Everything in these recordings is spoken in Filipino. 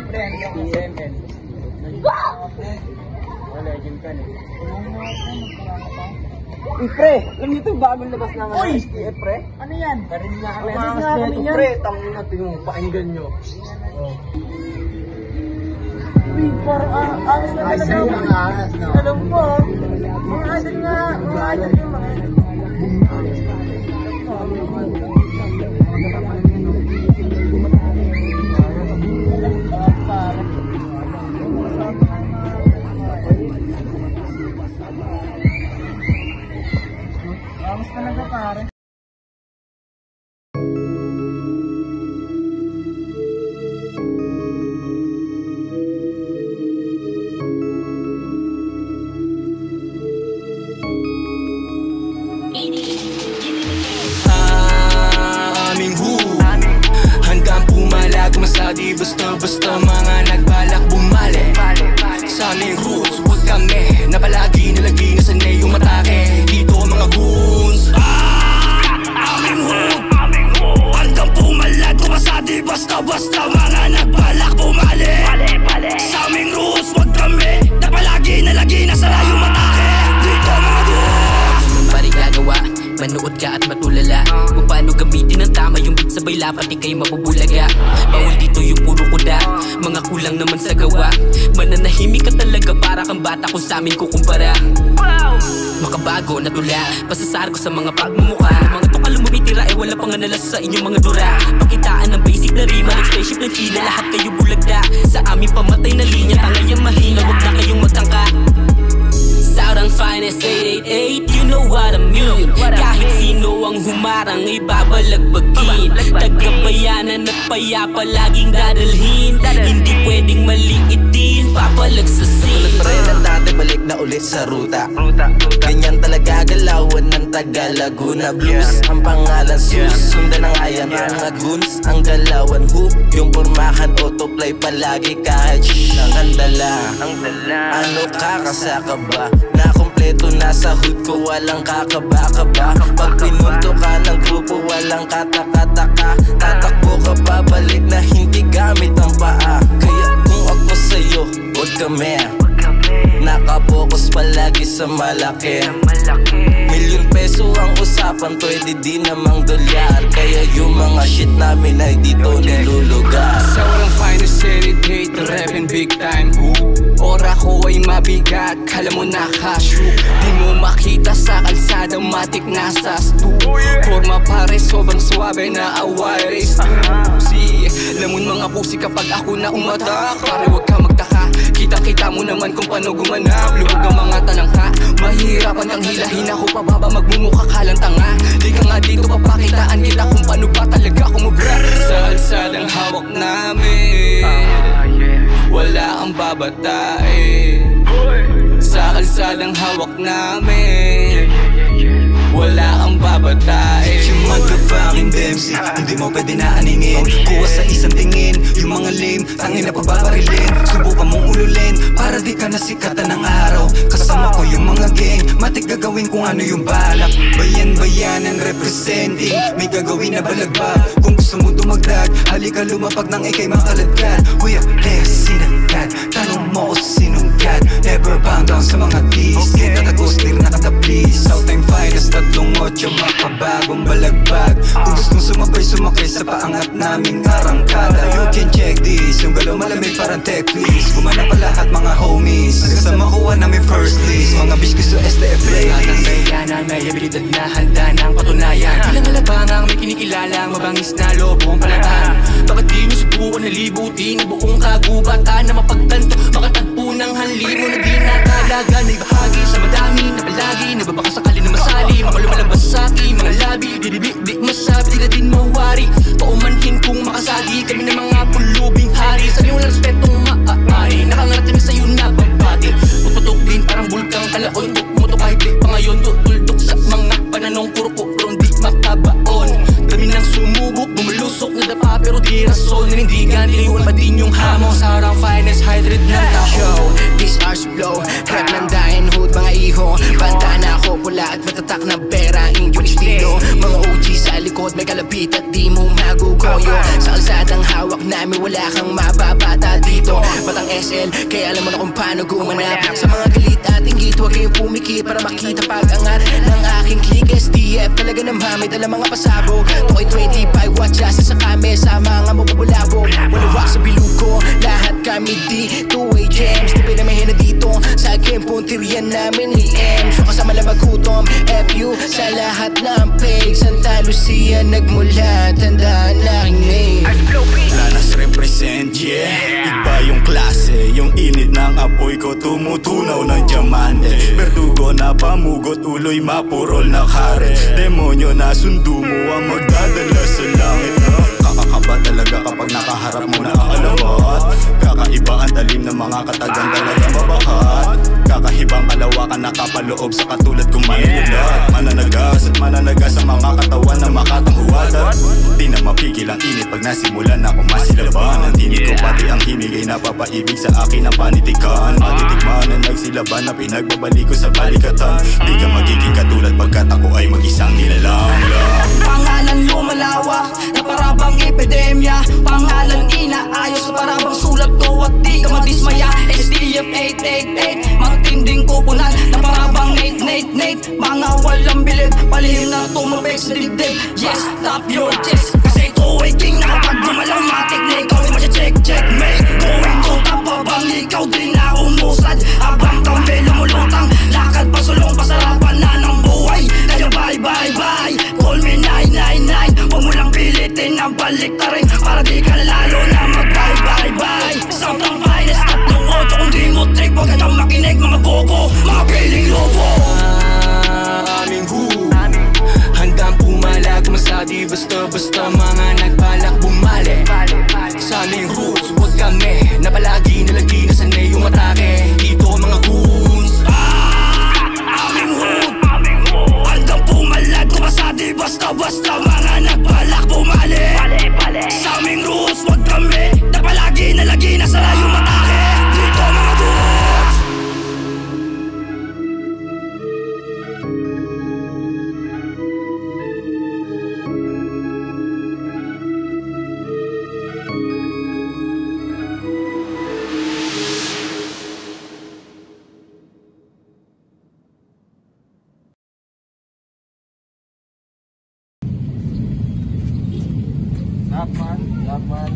pre, ano yung SML? Legend ka na. Pre, alam niyo ito yung bagong labas ng STF, pre? Ano yan? Karin nga kami. Pre, tangin natin yung pakinggan nyo. Uy, parang angas na talaga. Alam mo, mga idol nga, mga idol yung mga angas talaga pare. Di basta-basta mga nagbalak bumalik sa aming roots, huwag kami na palagi nalagi na sanay yung matake. Dito mga goons, aming hood hanggang pumalag. Kumasa di basta-basta mga nagbalak bumalik sa aming roots, huwag kami na palagi nalagi na sanay yung matake. Dito mga goons. Anong pari gagawa? Manood ka at matulala kung paano gamitin ng tama yung beat, sabay lapat di kayo mabubulaga. Bawal dito yung puro kuda, mga kulang naman sa gawa. Mananahimik ka talaga para kang bata kung sa amin kukumpara. Makabago na tula, pasasar ko sa mga pagmumukha. Mga tukal lumitira eh wala pang analas sa inyong mga dura. Pakitaan ng basic na rima, ng spaceship ng China. Lahat kayo bulagda, sa aming pamatay na linya. Tangay ang mahina, huwag na kayong magtangka. Southern Finest 888, you know what I mean. Kahit sino ang humarang ay babalagbagin. Tagabayanan at payapa laging dadalhin. Hindi pwedeng maliitin, papalag sa scene. Pre na dati balik na ulit sa ruta. Ganyan talaga galawan ng taga Laguna Blues. Ang pangalan Sus, sundan ng ayan mga goons. Ang galawan hoop, yung pormahan autoplay palagi kahit shh ang dala. Ano kakasaka ba? Na kompleto na sa hood ko, walang kakaba-kaba. Pag pinunto ka ng grupo, walang kataka-taka. Tatakbo ka pabalik na hindi gamit ang paa. Kaya kung ako sa'yo, huwag kami nakapokus palagi sa malaki. Milyon peso ang usapan, pwede di namang dolyar. Kaya yung mga shit namin ay dito nilulugar. Sa walang finest heritage, rapping big time. Ora ko ay mabigat, kala mo nakashoot. Di mo makita sa kalsada, matik nasa stu. Forma pare, sobrang suwabe na awares. Si, lamon mga pusi kapag ako na umatak. Pare wag ka magtaka, kita-kita mo naman kung paano gumanap. Lubog ang mga talangka, mahirapan kang hilahin ako pababa, magmumukha ka lang tanga. Di ka nga dito papakitaan kita kung paano ba talaga kumubra. Sa alsadang hawak namin, wala ang babatain. Sa kalsadang hawak namin, wala ang babatain. Yung motherfucking Dempsey, hindi mo pwede na aningin. Kuha sa isang tingin, yung mga lame, tangin na pababarilin. Subukan mong ululin, para di ka nasikatan ng araw. Kasama ko yung mga gang, matik gagawin kung ano yung balak. Bayan-bayanan representing, may gagawin na balagbag. Kung gusto mo dumagdag, halika lumapag ng ikay makaladkad. We are less sinagad, tanong mo ko sinong God. Never bound down sa mga keys, kita tagos, clear na katapis. Southern Finest, tatlong otyo, makabagong balagbag. Kung gustong sumakay sa paangat naming arangkada. You can check this, yung galaw malamig parang tech please. Gumana pa lahat mga homies, kasama kuha namin first list. Mga bitch gusto STF playlist. Ang bayanan, may abilidad na handa ng patunayan. Ilang alabangang may kinikilalang mabangis na lobong palatan. Bakit di nyo subukan na libutin ang buong kagubatan na mapagtanto, makatagpo ng halimo na di nakalaga. May bahagi sa madami na palagi nababaka sakali na masali. Mga lumalabas sa akin, mga labi, di masabi, di na din mawari. Paumanhin kung makasagi kami ng mga pulubing hari. Sa inyo na respetong maaari, nakangarating sa'yo na babati. Puputok din parang bulkang kalaon, bukmuto kahit di pa ngayon. Tutuldok sa mga pananong puro-purong di makabaon. Kami nang sumubok, bumulusok na dapa pero di rason. Nanindigan, niliwan pa din yung hamon. Sa Southern Finest, hydrate ng tao. wala kang mababata dito. Batang SL, kaya alam mo na kung paano gumanap. Sa mga galit at inggit, huwag kayong pumikit para makita pag-angat ng aking click. STF talaga namamit ang mga pasabog. Toko'y 25 watch asa sa kami sa mga mapapulabog. Walawak sa bilugo, lahat kami di 2-way jams. Di pinamahin na dito sa aking puntiryan namin ni M. So kasama lang maghutom, FU sa lahat ng page. Santa Lucia nagmula, tandaan aking name. Lanas represent, yeah. Iba yung klase, yung init ng apoy ko tumutunaw ng diamante. Berdugo na pamugot, ulo'y mapurol na kare. Demonyo na sundo mo ang magdadala sa langit. Kakakaba talaga kapag nakaharap mo na ang alamat. Kakaiba ang talim ng mga katagang talaga mabakat. Kakahibang kalawakan nakapaloob sa katulad kong manunulat. Mananagas at mananagas ang mga katawan na makatanghuwalat. Di na mapigil ang init pag nasimulan na akong masilaban. Ang tinig ko pati ang himig ay napapaibig sa akin ang panitikan. Matitikman na nagsilaban na pinagbabalik ko sa balikatan. Di ka magiging katulad pagkat ako ay mag-isang nilalang. Pangalan lumalawak na parabang epidemya. Pangalan inaayos na parabang sulat ko at di ka madismaya. STF 888, matinding kupunan na parabang Nate. Mga walang bilib, palihim na tumabek sa dibdib. Yes, tap your chest, kasi ito ay king na kapag gumalang matiknik. Ikaw ay masya-check-checkmate. Going to top habang ikaw di na umusad. Habang kami lumulutang, lakad pasulong pasarapan na ng buhay. Kaya bye. Call me 999. Huwag mo lang pilitin ang balik ta rin para di ka lalo na mag-bye. Sound ng finest, 3-8. Kung di mo trip, huwag ka nang makinig. Mga bobo, mga piling lobo. Aming who handang pumalag, masadi basta mga nagbalak bumali. Sa aming roots, huwag kami na palagi nalagi na sanay yung atake. Dito mga goons. Aming hood handang pumalag, masadi basta mga nagbalak bumali. Sa aming roots, huwag kami na palagi nalagi na sanay yung atake. Dito mga goons. Lapan.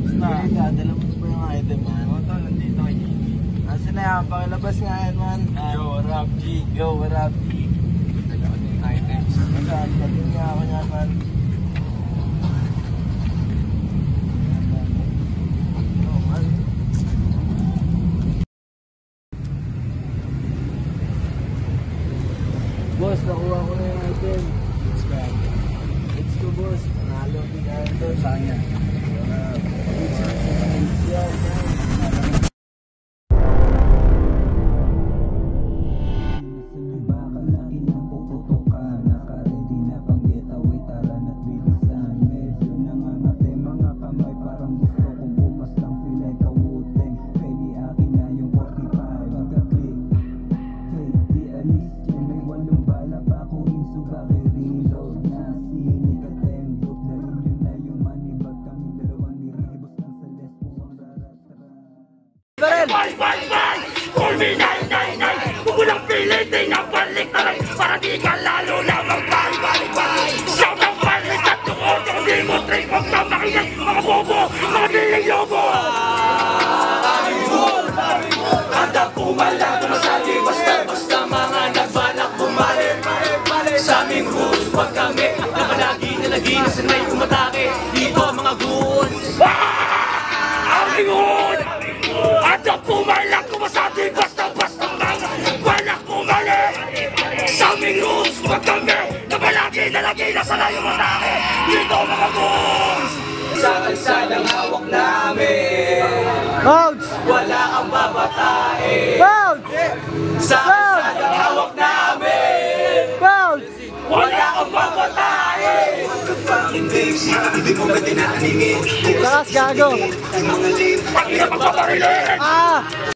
Basta, dala mo pa yung item, man. Oo, tol, nandito kay Gigi. Nasa na yan, pakilabas nga yan, man. Yo, what up, G? Dala ko yung items. Magkaan, patin nga ako yan, man. Yo, man. Boss, nakuha ko na yung item. Let's go, boss. Panalo, bigyan ito. Sanya. Call me 999. Huwag mo lang pilitin ang balik na rin para di ka lalo na mag-bye. Shout ang balik at tuon. Kung di mo trip, huwag na makinig. Mga bobo, mga biling lobo. Aming hood handang pumalag, masali basta mga nagbalak bumalik. Sa aming rules, huwag kami na palagi nalagi na sanay umatake. Dito mga goons. Aming hood handang pumalag, kumasati basta mga balak bumalik. Sa aming rules, huwag kami na palagi nalagi na sanay umatake. Dito mga goons. Sa kalsadang hawak namin, wala kang babatain. Sa kalsadang hawak namin, wala kang babatain. Hindi mo ba tinaaningin? Lakas, gago. Ang mga lame, Pag-ina pagpaparilin.